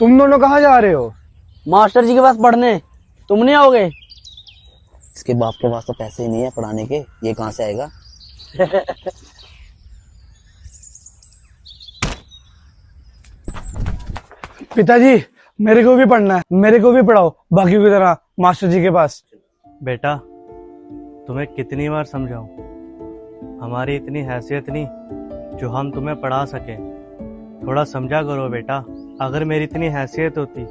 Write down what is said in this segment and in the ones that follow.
तुम दोनों कहाँ जा रहे हो? मास्टर जी के पास पढ़ने। तुम नहीं आओगे? इसके बाप के पास तो पैसे ही नहीं है पढ़ाने के, ये कहाँ से आएगा? पिताजी मेरे को भी पढ़ना है, मेरे को भी पढ़ाओ बाकियों की तरह मास्टर जी के पास। बेटा तुम्हें कितनी बार समझाऊं, हमारी इतनी हैसियत नहीं जो हम तुम्हें पढ़ा सके। थोड़ा समझा करो बेटा। अगर मेरी इतनी हैसियत होती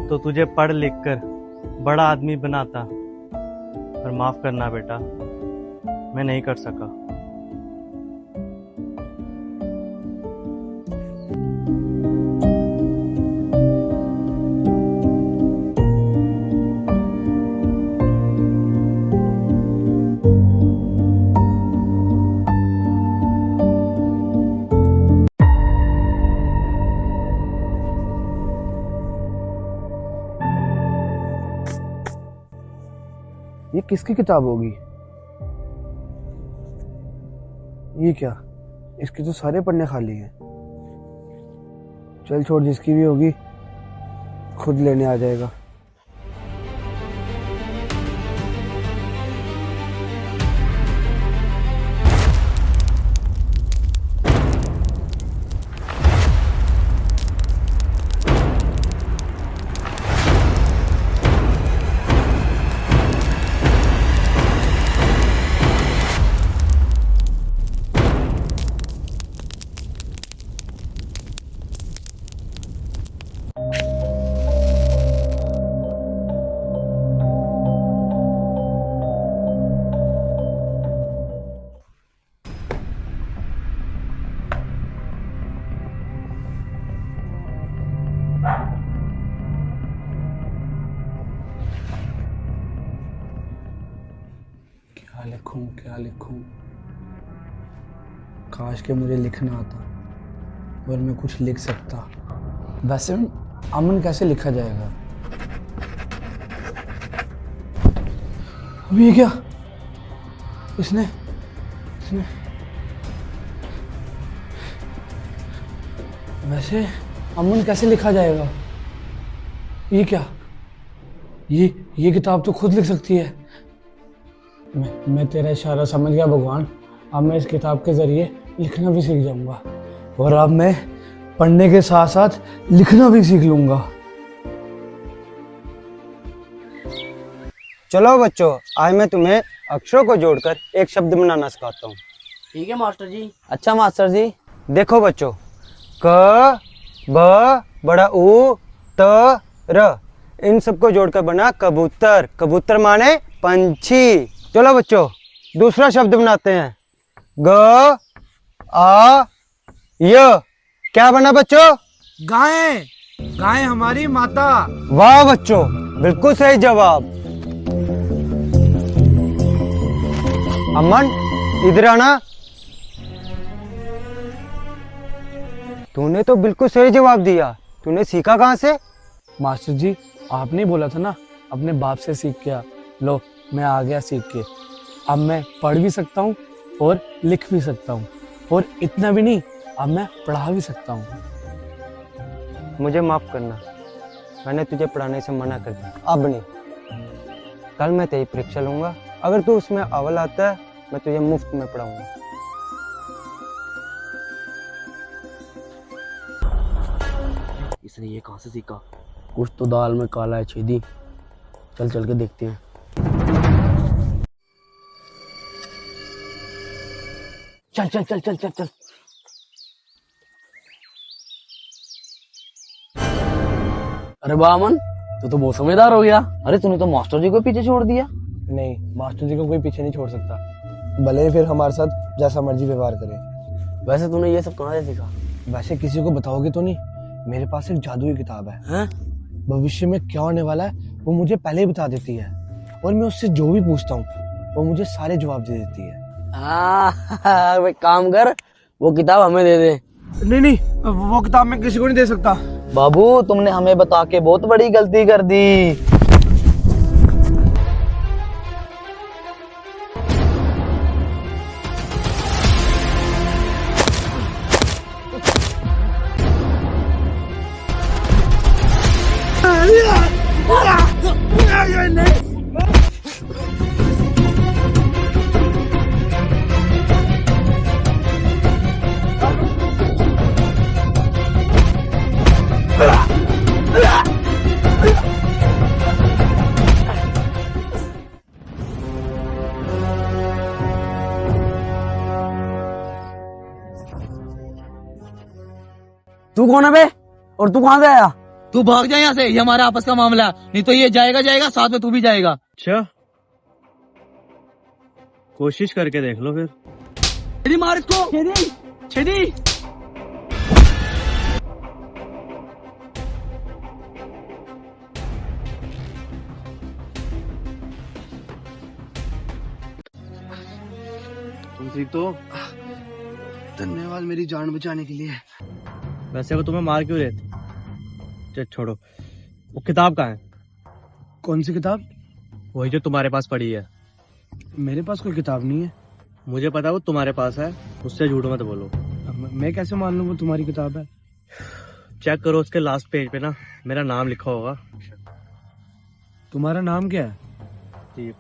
तो तुझे पढ़ लिख कर बड़ा आदमी बनाता। पर माफ करना बेटा, मैं नहीं कर सका। ये किसकी किताब होगी? ये क्या, इसके तो सारे पन्ने खाली हैं। चल छोड़, जिसकी भी होगी खुद लेने आ जाएगा। क्या लिखूं? काश के मुझे लिखना आता और मैं कुछ लिख सकता। वैसे अमन कैसे लिखा जाएगा? अभी ये क्या? इसने वैसे अमन कैसे लिखा जाएगा? ये क्या? ये किताब तो खुद लिख सकती है। मैं तेरा इशारा समझ गया भगवान। अब मैं इस किताब के जरिए लिखना भी सीख जाऊंगा और अब मैं पढ़ने के साथ साथ लिखना भी सीख लूंगा। चलो बच्चों, आज मैं तुम्हें अक्षरों को जोड़कर एक शब्द बनाना सिखाता हूँ। ठीक है मास्टर जी। अच्छा मास्टर जी। देखो बच्चों, क ब बड़ा उ त र, इन सबको जोड़कर बना कबूतर। कबूतर माने पंछी। चलो बच्चों, दूसरा शब्द बनाते हैं। ग आ य, क्या बना बच्चों? गाय। गाय हमारी माता। वाह बच्चों, बिल्कुल सही जवाब। अमन इधर आना। तूने तो बिल्कुल सही जवाब दिया। तूने सीखा कहाँ से? मास्टर जी, आपने बोला था ना अपने बाप से सीख के आ। लो, मैं आ गया सीख के। अब मैं पढ़ भी सकता हूँ और लिख भी सकता हूँ, और इतना भी नहीं, अब मैं पढ़ा भी सकता हूँ। मुझे माफ करना, मैंने तुझे पढ़ाने से मना कर दिया। अब नहीं, कल मैं तेरी परीक्षा लूंगा। अगर तू उसमें अव्वल आता है, मैं तुझे मुफ्त में पढ़ाऊंगा। इसने ये कहाँ से सीखा? कुछ तो दाल में काला है छेदी। चल के देखते हैं। चल। अरे वाह अमन, तू तो बहुत समझदार हो गया। अरे तूने तो मास्टर जी को पीछे छोड़ दिया। नहीं, मास्टर जी को कोई पीछे नहीं छोड़ सकता, भले ही फिर हमारे साथ जैसा मर्जी व्यवहार करे। वैसे तूने ये सब कहाँ से सीखा? वैसे किसी को बताओगे तो नहीं, मेरे पास एक जादुई किताब है। हैं? भविष्य में क्या होने वाला है वो मुझे पहले ही बता देती है, और मैं उससे जो भी पूछता हूँ वो मुझे सारे जवाब दे देती है। एक काम कर, वो किताब हमें दे दे। नहीं, वो किताब मैं किसी को नहीं दे सकता। बाबू, तुमने हमें बता के बहुत बड़ी गलती कर दी। तू कौन है बे? और तू कहाँ से आया? तू भाग जा यहाँ से, ये हमारा आपस का मामला है, नहीं तो ये जाएगा जाएगा साथ में तू भी जाएगा। अच्छा, कोशिश करके देख लो फिर। छेदी मार इसको, छेदी। तुम ठीक तो हो? धन्यवाद मेरी जान बचाने के लिए। वैसे वो तुम्हें मार क्यों रहे थे? चल छोड़ो, वो किताब कहाँ है? कौन सी किताब? वही जो तुम्हारे पास पड़ी है। मेरे पास कोई किताब नहीं है। मुझे पता है वो तुम्हारे पास है, उससे झूठ मत बोलो। अब मैं कैसे मान लूँ वो तुम्हारी किताब है? चेक करो, उसके लास्ट पेज पे ना मेरा नाम लिखा होगा। तुम्हारा नाम क्या है? जी।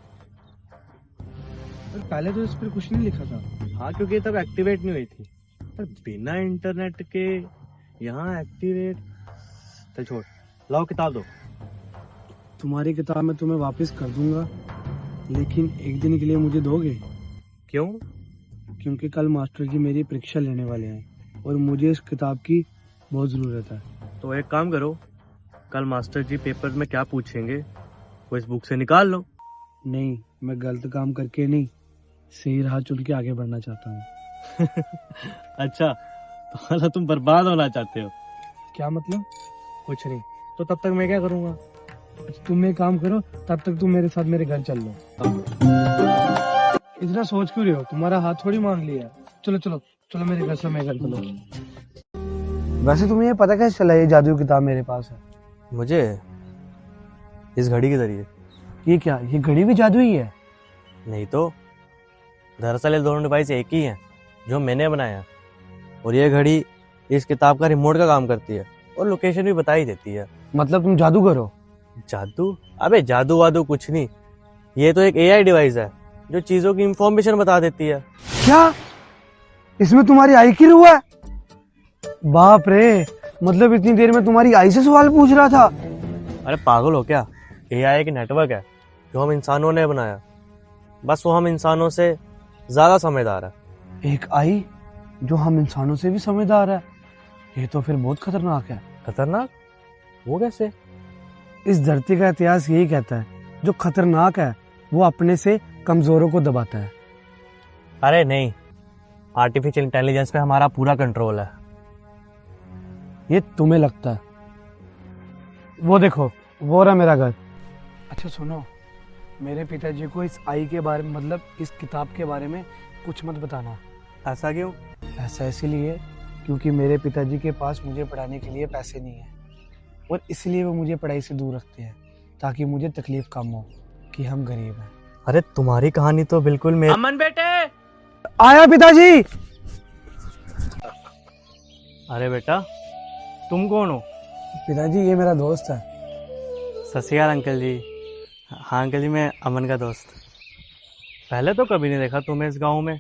पर पहले तो इस पर कुछ नहीं लिखा था। हाँ, क्योंकि ये तब एक्टिवेट नहीं हुई थी। पर बिना इंटरनेट के यहाँ एक्टिवेट। चल छोड़, लाओ किताब दो। तुम्हारी किताब मैं तुम्हें वापस कर दूंगा, लेकिन एक दिन के लिए मुझे दोगे? क्यों? क्योंकि कल मास्टर जी मेरी परीक्षा लेने वाले हैं और मुझे इस किताब की बहुत ज़रूरत है। तो एक काम करो, कल मास्टर जी पेपर में क्या पूछेंगे वो इस बुक से निकाल लो। नहीं, मैं गलत काम करके नहीं, सही राह चुन के आगे बढ़ना चाहता हूँ। अच्छा, तो मतलब तुम बर्बाद होना चाहते हो? क्या मतलब? कुछ नहीं, तो तब तक मैं क्या करूँगा? तुम एक काम करो, तब तक तुम मेरे साथ मेरे घर चल लो। इतना सोच क्यों रहे हो? तुम्हारा हाथ थोड़ी मांग लिया है। चलो चलो चलो मेरे घर से, मेरे घर चलो। वैसे तुम्हें ये पता कैसे चला ये जादू की किताब मेरे पास है? मुझे इस घड़ी के जरिए। ये क्या, ये घड़ी भी जादू ही है? नहीं तो, दरअसल ये दोनों डिवाइस एक ही हैं जो मैंने बनाया, और ये घड़ी इस किताब का रिमोट का काम करती है और लोकेशन भी बता ही देती है। मतलब तुम जादूगर हो? जादू? अबे जादू वादू कुछ नहीं, ये तो एक एआई डिवाइस है जो चीजों की इंफॉर्मेशन बता देती है। क्या इसमें तुम्हारी आई की रूह है? बाप रे, मतलब इतनी देर में तुम्हारी आई से सवाल पूछ रहा था? अरे पागल हो क्या, एआई एक नेटवर्क है जो हम इंसानों ने बनाया, बस वो हम इंसानों से ज्यादा समझदार है। एक आई जो हम इंसानों से भी समझदार है? ये तो फिर बहुत खतरनाक है। खतरनाक? वो कैसे? इस धरती का इतिहास यही कहता है, जो खतरनाक है वो अपने से कमजोरों को दबाता है। अरे नहीं, आर्टिफिशियल इंटेलिजेंस पे हमारा पूरा कंट्रोल है। ये तुम्हें लगता है। वो देखो, वो रहा मेरा घर। अच्छा सुनो, मेरे पिताजी को इस आई के बारे में, मतलब इस किताब के बारे में कुछ मत बताना। ऐसा क्यों? ऐसा इसीलिए क्योंकि मेरे पिताजी के पास मुझे पढ़ाने के लिए पैसे नहीं है, और इसलिए वो मुझे पढ़ाई से दूर रखते हैं ताकि मुझे तकलीफ कम हो कि हम गरीब हैं। अरे तुम्हारी कहानी तो बिल्कुल मेरे। अमन बेटे! आया पिताजी। अरे बेटा, तुम कौन हो? पिताजी ये मेरा दोस्त है। सत श्री अकाल अंकल जी। हाँ अंकल जी, मैं अमन का दोस्त। पहले तो कभी नहीं देखा तुम्हें इस गांव में।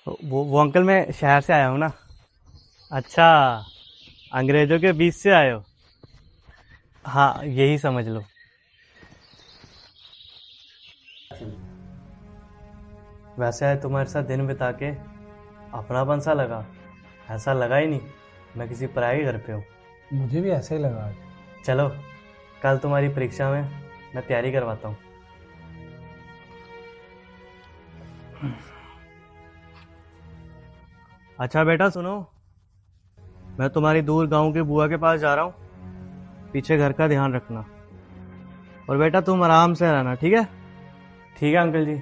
वो अंकल, मैं शहर से आया हूँ ना। अच्छा, अंग्रेजों के बीच से आए हो? हाँ, यही समझ लो। वैसे आज तुम्हारे साथ दिन बिता के अपनापन सा लगा, ऐसा लगा ही नहीं मैं किसी पराये के घर पे हूँ। मुझे भी ऐसा ही लगा आज। चलो, कल तुम्हारी परीक्षा में मैं तैयारी करवाता हूँ। अच्छा बेटा सुनो, मैं तुम्हारी दूर गांव के बुआ के पास जा रहा हूँ, पीछे घर का ध्यान रखना। और बेटा तुम आराम से रहना, ठीक है? ठीक है अंकल जी।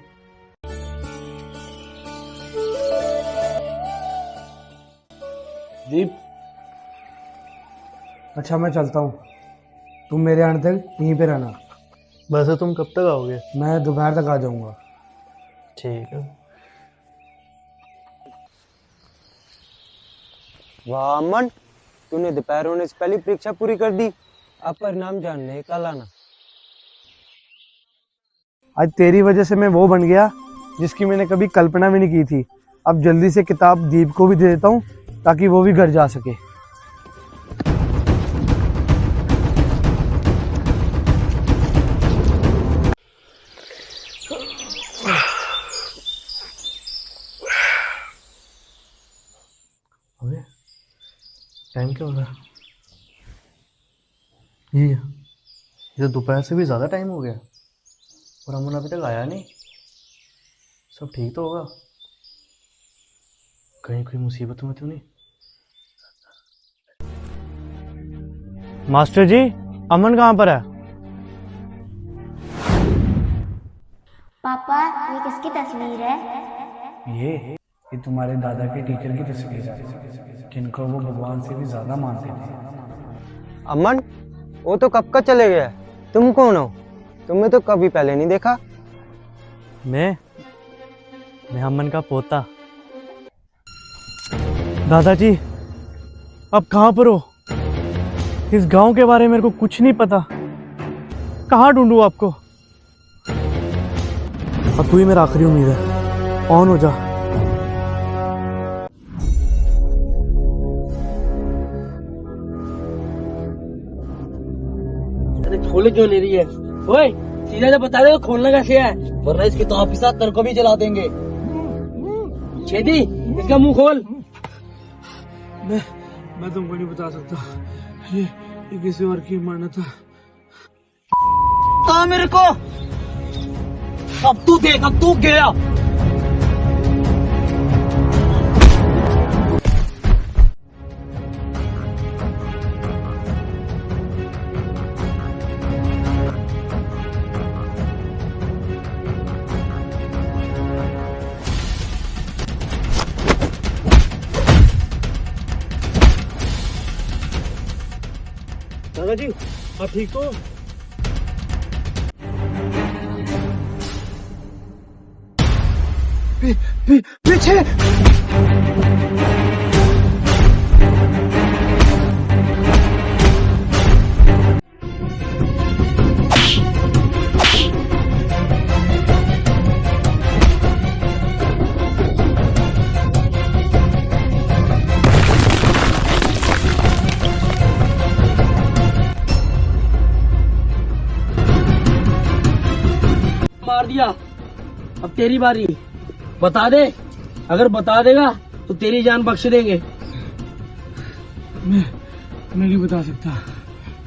दीप, अच्छा मैं चलता हूँ, तुम मेरे आने तक यहीं पे रहना। वैसे तुम कब तक आओगे? मैं दोपहर तक आ जाऊंगा। ठीक है। वाह अमन, तूने दोपहर होने से पहले परीक्षा पूरी कर दी। अब परिणाम जानने कल आना। आज तेरी वजह से मैं वो बन गया जिसकी मैंने कभी कल्पना भी नहीं की थी। अब जल्दी से किताब दीप को भी दे देता हूँ ताकि वो भी घर जा सके। अबे टाइम क्या हो रहा है? ये तो दोपहर से भी ज़्यादा टाइम हो गया और अमन अभी तक आया नहीं। सब ठीक तो होगा, कहीं कोई मुसीबत में तो नहीं। मास्टर जी, अमन कहाँ पर है? पापा, ये किसकी तस्वीर है? ये तुम्हारे दादा के टीचर की तस्वीर है जिनको वो भगवान से भी ज्यादा मानते थे। अमन, वो तो कब का चले गया। तुम कौन हो? तुम्हें तो कभी पहले नहीं देखा। मैं अमन का पोता। दादाजी, अब कहाँ पर हो? इस गांव के बारे में मेरे को कुछ नहीं पता। कहाँ ढूंढूं आपको? अब तू ही मेरा आखिरी उम्मीद है। ऑन हो जा। अरे खोले क्यों नहीं रही है? ओए, सीधा से बता दे खोलना कैसे है, वरना इस किताब के साथ तेरे को भी जला देंगे। छेदी इसका मुंह खोल। मैं तुमको नहीं बता सकता, ये किसी और की मान्यता। बता मेरे को, अब तू देख, अब तू गया। दादाजी, आप ठीक तो? पीछे मार दिया, अब तेरी बारी। बता दे, अगर बता देगा तो तेरी जान बख्श देंगे। मैं नहीं बता सकता।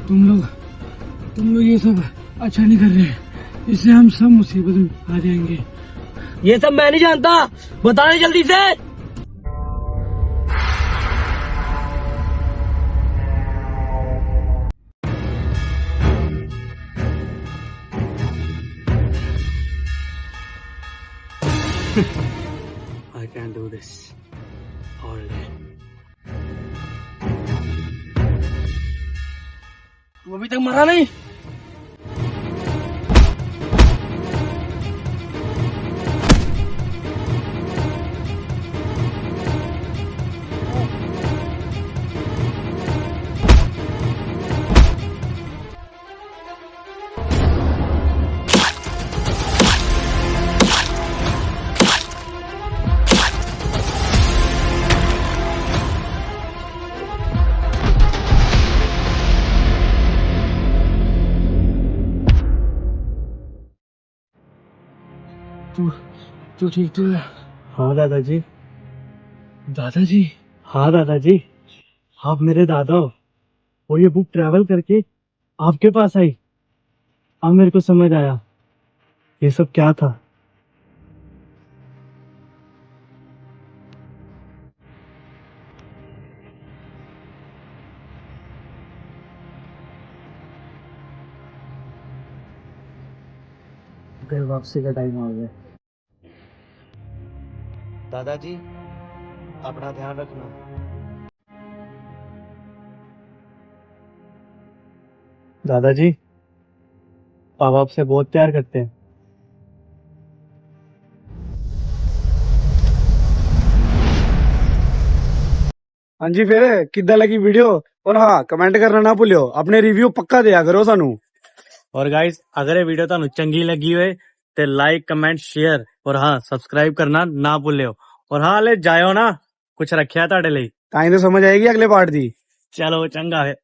तुम लोग ये सब अच्छा नहीं कर रहे। इससे हम सब मुसीबत में आ जाएंगे। ये सब मैं नहीं जानता, बता दे जल्दी से। I can't do this all day. तू अभी तक मरा नहीं। तू ठीक तो है? हाँ दादाजी। दादाजी? हाँ दादाजी, आप मेरे दादा हो और ये बुक ट्रैवल करके आपके पास आई। अब मेरे को समझ आया ये सब क्या था। घर वापसी का टाइम आ गया। दादाजी, अपना ध्यान रखना। दादाजी, पापा आपसे बहुत प्यार करते हैं। हाँ जी, फिर किद्दां लगी वीडियो? और हाँ, कमेंट करना ना भूलियो। अपने रिव्यू पक्का दिया करो सानू। और गाइस, अगर ये वीडियो ਤੁਹਾਨੂੰ ਚੰਗੀ ਲੱਗੀ ਹੋਏ ते लाइक कमेंट शेयर और हाँ सब्सक्राइब करना ना भूलियो। और हाँ ले जायो ना कुछ रखिया ਤੁਹਾਡੇ ਲਈ ਤਾਂ ਹੀ ਤਾਂ ਸਮਝ ਆਏਗੀ ਅਗਲੇ ਪਾਰਟ ਦੀ। चलो चंगा है।